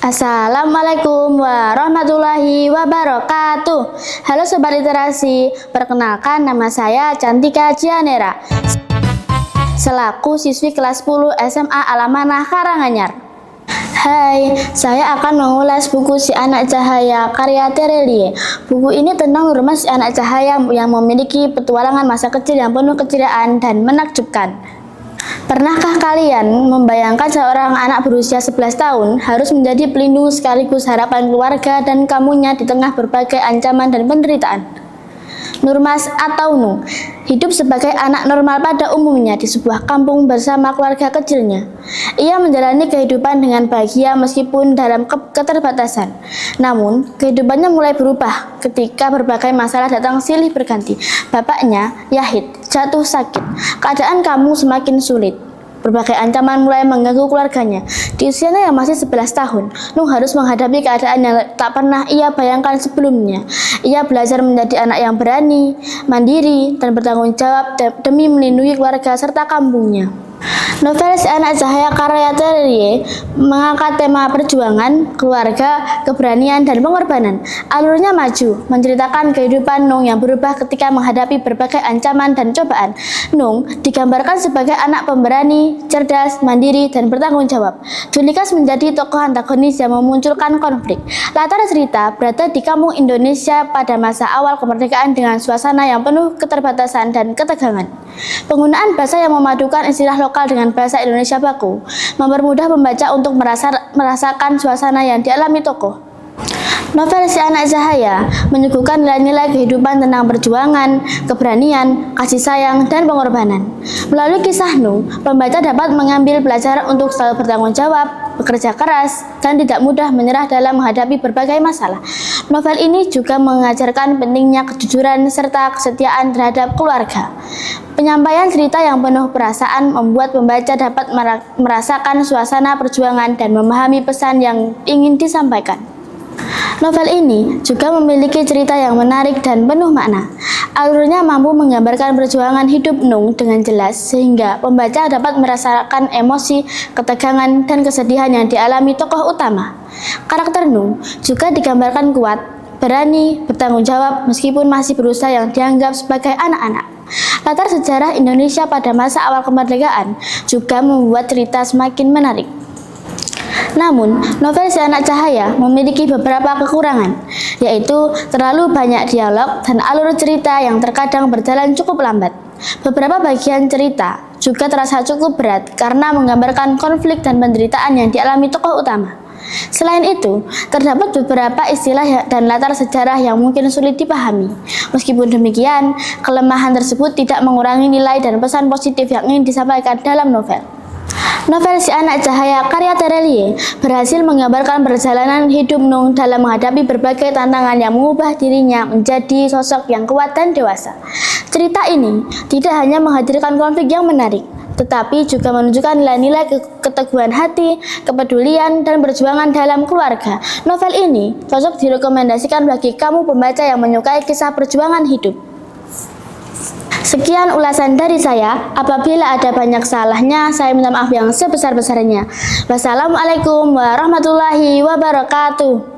Assalamualaikum warahmatullahi wabarakatuh. Halo Sobat Literasi, perkenalkan nama saya Cantika Cianera, selaku siswi kelas 10 SMA Alamanah Karanganyar. Hai, saya akan mengulas buku Si Anak Cahaya karya Terelie. Buku ini tentang rumah si anak cahaya yang memiliki petualangan masa kecil yang penuh keceriaan dan menakjubkan. Pernahkah kalian membayangkan seorang anak berusia 11 tahun harus menjadi pelindung sekaligus harapan keluarga dan kamunya di tengah berbagai ancaman dan penderitaan? Nurmas atau Nu hidup sebagai anak normal pada umumnya di sebuah kampung bersama keluarga kecilnya. Ia menjalani kehidupan dengan bahagia meskipun dalam keterbatasan. Namun, kehidupannya mulai berubah ketika berbagai masalah datang silih berganti. Bapaknya, Yahid, jatuh sakit. Keadaan kamu semakin sulit. Berbagai ancaman mulai mengganggu keluarganya. Di usianya yang masih 11 tahun, Nuh harus menghadapi keadaan yang tak pernah ia bayangkan sebelumnya. Ia belajar menjadi anak yang berani, mandiri, dan bertanggung jawab demi melindungi keluarga serta kampungnya. Novel Si Anak Cahaya karya Terelie mengangkat tema perjuangan, keluarga, keberanian, dan pengorbanan. Alurnya maju, menceritakan kehidupan Nung yang berubah ketika menghadapi berbagai ancaman dan cobaan. Nung digambarkan sebagai anak pemberani, cerdas, mandiri, dan bertanggung jawab. Julikas menjadi tokoh antagonis yang memunculkan konflik. Latar cerita berada di kampung Indonesia pada masa awal kemerdekaan dengan suasana yang penuh keterbatasan dan ketegangan. Penggunaan bahasa yang memadukan istilah lokal dengan bahasa Indonesia baku mempermudah pembaca untuk merasakan suasana yang dialami tokoh. Novel Si Anak Cahaya menyuguhkan nilai-nilai kehidupan tentang perjuangan, keberanian, kasih sayang, dan pengorbanan. Melalui kisah Nuh, pembaca dapat mengambil pelajaran untuk selalu bertanggung jawab, bekerja keras, dan tidak mudah menyerah dalam menghadapi berbagai masalah. Novel ini juga mengajarkan pentingnya kejujuran serta kesetiaan terhadap keluarga. Penyampaian cerita yang penuh perasaan membuat pembaca dapat merasakan suasana perjuangan dan memahami pesan yang ingin disampaikan. Novel ini juga memiliki cerita yang menarik dan penuh makna. Alurnya mampu menggambarkan perjuangan hidup Nung dengan jelas sehingga pembaca dapat merasakan emosi, ketegangan, dan kesedihan yang dialami tokoh utama. Karakter Nung juga digambarkan kuat, berani, bertanggung jawab meskipun masih berusaha yang dianggap sebagai anak-anak. Latar sejarah Indonesia pada masa awal kemerdekaan juga membuat cerita semakin menarik. Namun, novel Si Anak Cahaya memiliki beberapa kekurangan, yaitu terlalu banyak dialog dan alur cerita yang terkadang berjalan cukup lambat. Beberapa bagian cerita juga terasa cukup berat karena menggambarkan konflik dan penderitaan yang dialami tokoh utama. Selain itu, terdapat beberapa istilah dan latar sejarah yang mungkin sulit dipahami. Meskipun demikian, kelemahan tersebut tidak mengurangi nilai dan pesan positif yang ingin disampaikan dalam novel. Novel Si Anak Cahaya karya Terelie berhasil menggambarkan perjalanan hidup Nung dalam menghadapi berbagai tantangan yang mengubah dirinya menjadi sosok yang kuat dan dewasa. Cerita ini tidak hanya menghadirkan konflik yang menarik, tetapi juga menunjukkan nilai-nilai keteguhan hati, kepedulian, dan perjuangan dalam keluarga. Novel ini cocok direkomendasikan bagi kamu pembaca yang menyukai kisah perjuangan hidup. Sekian ulasan dari saya. Apabila ada banyak salahnya, saya minta maaf yang sebesar-besarnya. Wassalamualaikum warahmatullahi wabarakatuh.